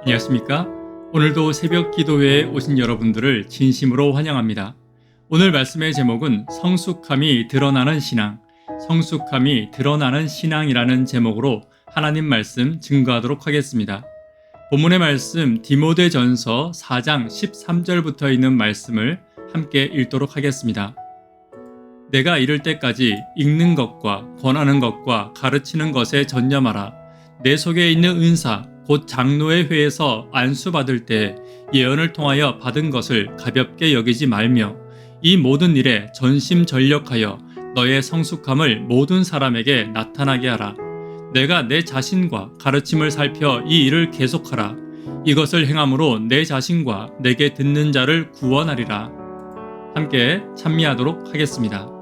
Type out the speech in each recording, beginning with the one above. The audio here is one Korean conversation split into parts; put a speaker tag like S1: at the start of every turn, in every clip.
S1: 안녕하십니까? 오늘도 새벽 기도회에 오신 여러분들을 진심으로 환영합니다. 오늘 말씀의 제목은 성숙함이 드러나는 신앙, 성숙함이 드러나는 신앙이라는 제목으로 하나님 말씀 증거하도록 하겠습니다. 본문의 말씀 디모데전서 4장 13절부터 있는 말씀을 함께 읽도록 하겠습니다. 내가 이를 때까지 읽는 것과 권하는 것과 가르치는 것에 전념하라. 내 속에 있는 은사 곧 장로의 회에서 안수받을 때 예언을 통하여 받은 것을 가볍게 여기지 말며 이 모든 일에 전심전력하여 너의 성숙함을 모든 사람에게 나타나게 하라. 내가 내 자신과 가르침을 살펴 이 일을 계속하라. 이것을 행함으로 내 자신과 내게 듣는 자를 구원하리라. 함께 찬미하도록 하겠습니다.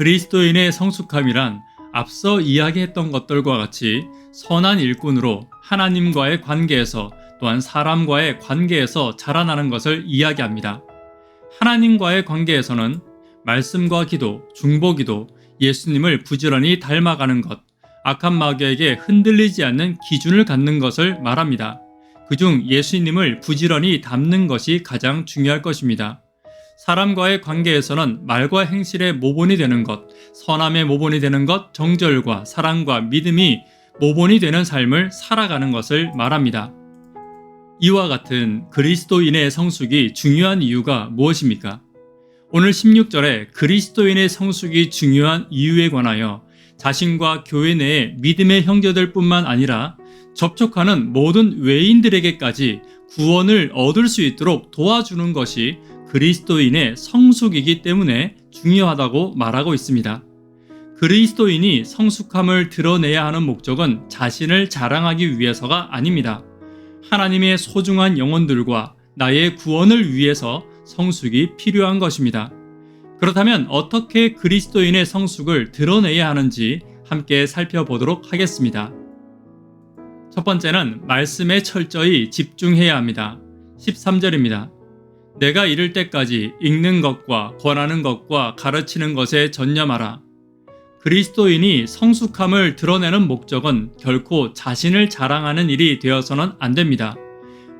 S1: 그리스도인의 성숙함이란 앞서 이야기했던 것들과 같이 선한 일꾼으로 하나님과의 관계에서 또한 사람과의 관계에서 자라나는 것을 이야기합니다. 하나님과의 관계에서는 말씀과 기도, 중보기도, 예수님을 부지런히 닮아가는 것, 악한 마귀에게 흔들리지 않는 기준을 갖는 것을 말합니다. 그중 예수님을 부지런히 닮는 것이 가장 중요할 것입니다. 사람과의 관계에서는 말과 행실의 모본이 되는 것, 선함의 모본이 되는 것, 정절과 사랑과 믿음이 모본이 되는 삶을 살아가는 것을 말합니다. 이와 같은 그리스도인의 성숙이 중요한 이유가 무엇입니까? 오늘 16절에 그리스도인의 성숙이 중요한 이유에 관하여 자신과 교회 내의 믿음의 형제들 뿐만 아니라 접촉하는 모든 외인들에게까지 구원을 얻을 수 있도록 도와주는 것이 그리스도인의 성숙이기 때문에 중요하다고 말하고 있습니다. 그리스도인이 성숙함을 드러내야 하는 목적은 자신을 자랑하기 위해서가 아닙니다. 하나님의 소중한 영혼들과 나의 구원을 위해서 성숙이 필요한 것입니다. 그렇다면 어떻게 그리스도인의 성숙을 드러내야 하는지 함께 살펴보도록 하겠습니다. 첫 번째는 말씀에 철저히 집중해야 합니다. 13절입니다. 내가 이를 때까지 읽는 것과 권하는 것과 가르치는 것에 전념하라. 그리스도인이 성숙함을 드러내는 목적은 결코 자신을 자랑하는 일이 되어서는 안 됩니다.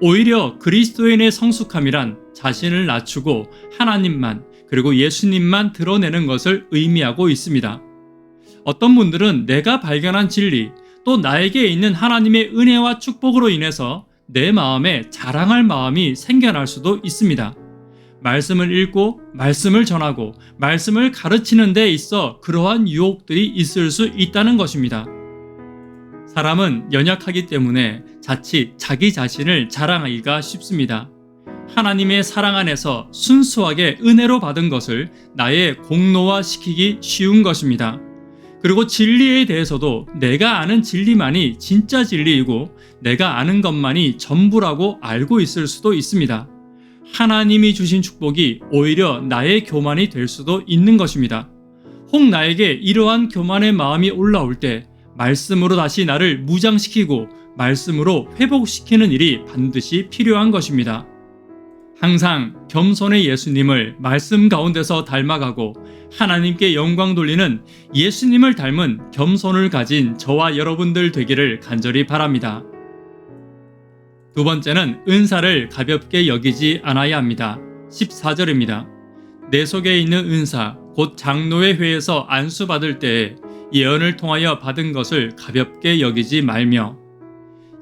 S1: 오히려 그리스도인의 성숙함이란 자신을 낮추고 하나님만 그리고 예수님만 드러내는 것을 의미하고 있습니다. 어떤 분들은 내가 발견한 진리 또 나에게 있는 하나님의 은혜와 축복으로 인해서 내 마음에 자랑할 마음이 생겨날 수도 있습니다. 말씀을 읽고 말씀을 전하고 말씀을 가르치는 데 있어 그러한 유혹들이 있을 수 있다는 것입니다. 사람은 연약하기 때문에 자칫 자기 자신을 자랑하기가 쉽습니다. 하나님의 사랑 안에서 순수하게 은혜로 받은 것을 나의 공로화시키기 쉬운 것입니다. 그리고 진리에 대해서도 내가 아는 진리만이 진짜 진리이고 내가 아는 것만이 전부라고 알고 있을 수도 있습니다. 하나님이 주신 축복이 오히려 나의 교만이 될 수도 있는 것입니다. 혹 나에게 이러한 교만의 마음이 올라올 때 말씀으로 다시 나를 무장시키고 말씀으로 회복시키는 일이 반드시 필요한 것입니다. 항상 겸손의 예수님을 말씀 가운데서 닮아가고 하나님께 영광 돌리는 예수님을 닮은 겸손을 가진 저와 여러분들 되기를 간절히 바랍니다. 두 번째는 은사를 가볍게 여기지 않아야 합니다. 14절입니다. 내 속에 있는 은사, 곧 장로의 회에서 안수받을 때에 예언을 통하여 받은 것을 가볍게 여기지 말며,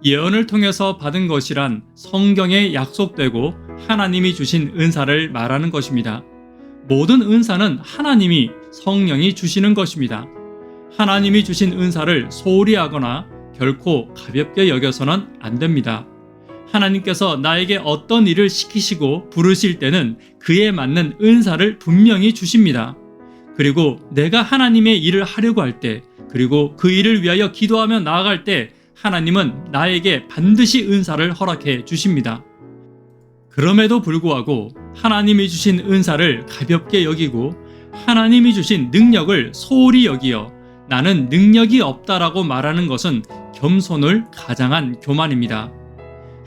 S1: 예언을 통해서 받은 것이란 성경에 약속되고 하나님이 주신 은사를 말하는 것입니다. 모든 은사는 하나님이, 성령이 주시는 것입니다. 하나님이 주신 은사를 소홀히 하거나 결코 가볍게 여겨서는 안 됩니다. 하나님께서 나에게 어떤 일을 시키시고 부르실 때는 그에 맞는 은사를 분명히 주십니다. 그리고 내가 하나님의 일을 하려고 할 때, 그리고 그 일을 위하여 기도하며 나아갈 때 하나님은 나에게 반드시 은사를 허락해 주십니다. 그럼에도 불구하고 하나님이 주신 은사를 가볍게 여기고 하나님이 주신 능력을 소홀히 여기어 나는 능력이 없다라고 말하는 것은 겸손을 가장한 교만입니다.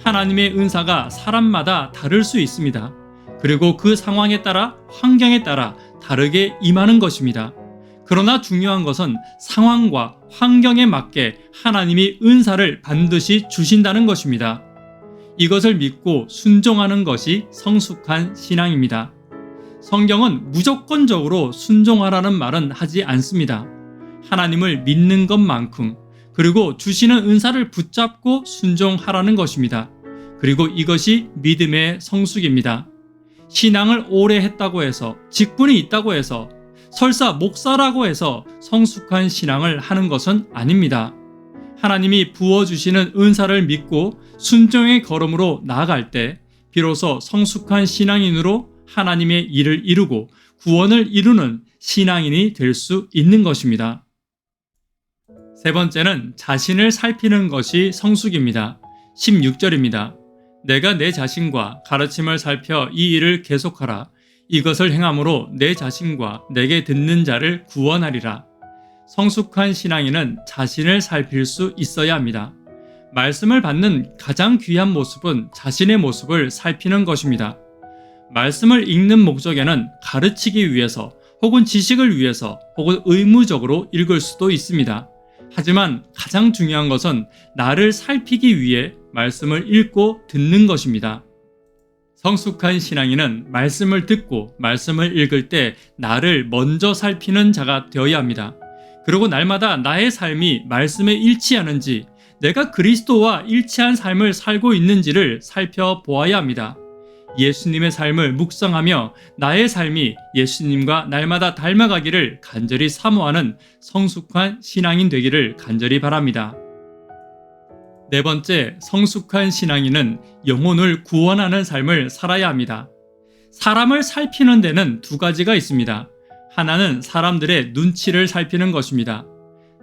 S1: 하나님의 은사가 사람마다 다를 수 있습니다. 그리고 그 상황에 따라, 환경에 따라 다르게 임하는 것입니다. 그러나 중요한 것은 상황과 환경에 맞게 하나님이 은사를 반드시 주신다는 것입니다. 이것을 믿고 순종하는 것이 성숙한 신앙입니다. 성경은 무조건적으로 순종하라는 말은 하지 않습니다. 하나님을 믿는 것만큼, 그리고 주시는 은사를 붙잡고 순종하라는 것입니다. 그리고 이것이 믿음의 성숙입니다. 신앙을 오래 했다고 해서, 직분이 있다고 해서, 설사 목사라고 해서 성숙한 신앙을 하는 것은 아닙니다. 하나님이 부어주시는 은사를 믿고 순종의 걸음으로 나아갈 때 비로소 성숙한 신앙인으로 하나님의 일을 이루고 구원을 이루는 신앙인이 될 수 있는 것입니다. 세 번째는 자신을 살피는 것이 성숙입니다. 16절입니다. 내가 내 자신과 가르침을 살펴 이 일을 계속하라. 이것을 행함으로 내 자신과 내게 듣는 자를 구원하리라. 성숙한 신앙인은 자신을 살필 수 있어야 합니다. 말씀을 받는 가장 귀한 모습은 자신의 모습을 살피는 것입니다. 말씀을 읽는 목적에는 가르치기 위해서, 혹은 지식을 위해서, 혹은 의무적으로 읽을 수도 있습니다. 하지만 가장 중요한 것은 나를 살피기 위해 말씀을 읽고 듣는 것입니다. 성숙한 신앙인은 말씀을 듣고 말씀을 읽을 때 나를 먼저 살피는 자가 되어야 합니다. 그리고 날마다 나의 삶이 말씀에 일치하는지, 내가 그리스도와 일치한 삶을 살고 있는지를 살펴보아야 합니다. 예수님의 삶을 묵상하며 나의 삶이 예수님과 날마다 닮아가기를 간절히 사모하는 성숙한 신앙인 되기를 간절히 바랍니다. 네 번째, 성숙한 신앙인은 영혼을 구원하는 삶을 살아야 합니다. 사람을 살피는 데는 두 가지가 있습니다. 하나는 사람들의 눈치를 살피는 것입니다.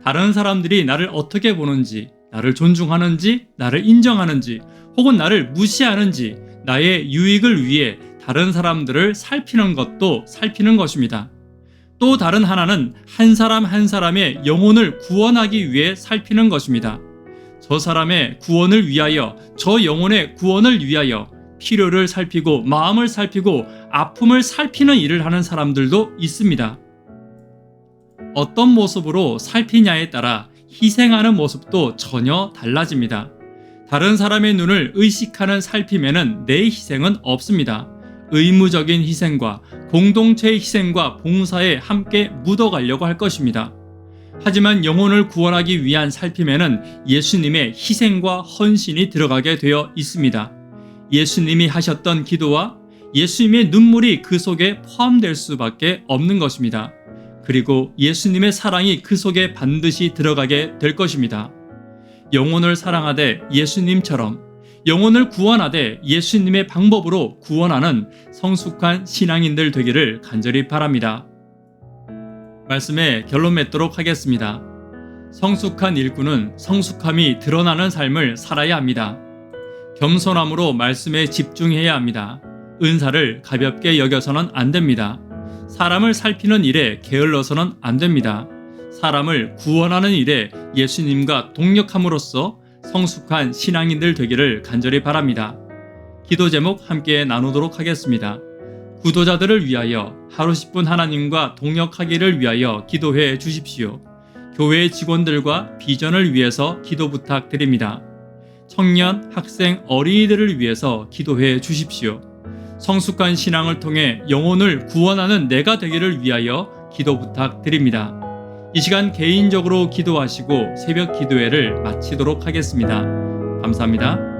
S1: 다른 사람들이 나를 어떻게 보는지, 나를 존중하는지, 나를 인정하는지, 혹은 나를 무시하는지, 나의 유익을 위해 다른 사람들을 살피는 것도 살피는 것입니다. 또 다른 하나는 한 사람 한 사람의 영혼을 구원하기 위해 살피는 것입니다. 저 사람의 구원을 위하여, 저 영혼의 구원을 위하여 필요를 살피고 마음을 살피고 아픔을 살피는 일을 하는 사람들도 있습니다. 어떤 모습으로 살피냐에 따라 희생하는 모습도 전혀 달라집니다. 다른 사람의 눈을 의식하는 살핌에는 내 희생은 없습니다. 의무적인 희생과 공동체의 희생과 봉사에 함께 묻어가려고 할 것입니다. 하지만 영혼을 구원하기 위한 살핌에는 예수님의 희생과 헌신이 들어가게 되어 있습니다. 예수님이 하셨던 기도와 예수님의 눈물이 그 속에 포함될 수밖에 없는 것입니다. 그리고 예수님의 사랑이 그 속에 반드시 들어가게 될 것입니다. 영혼을 사랑하되 예수님처럼, 영혼을 구원하되 예수님의 방법으로 구원하는 성숙한 신앙인들 되기를 간절히 바랍니다. 말씀에 결론 맺도록 하겠습니다. 성숙한 일꾼은 성숙함이 드러나는 삶을 살아야 합니다. 겸손함으로 말씀에 집중해야 합니다. 은사를 가볍게 여겨서는 안 됩니다. 사람을 살피는 일에 게을러서는 안 됩니다. 사람을 구원하는 일에 예수님과 동력함으로써 성숙한 신앙인들 되기를 간절히 바랍니다. 기도 제목 함께 나누도록 하겠습니다. 구도자들을 위하여 하루 10분 하나님과 동역하기를 위하여 기도해 주십시오. 교회 직원들과 비전을 위해서 기도 부탁드립니다. 청년, 학생, 어린이들을 위해서 기도해 주십시오. 성숙한 신앙을 통해 영혼을 구원하는 내가 되기를 위하여 기도 부탁드립니다. 이 시간 개인적으로 기도하시고 새벽 기도회를 마치도록 하겠습니다. 감사합니다.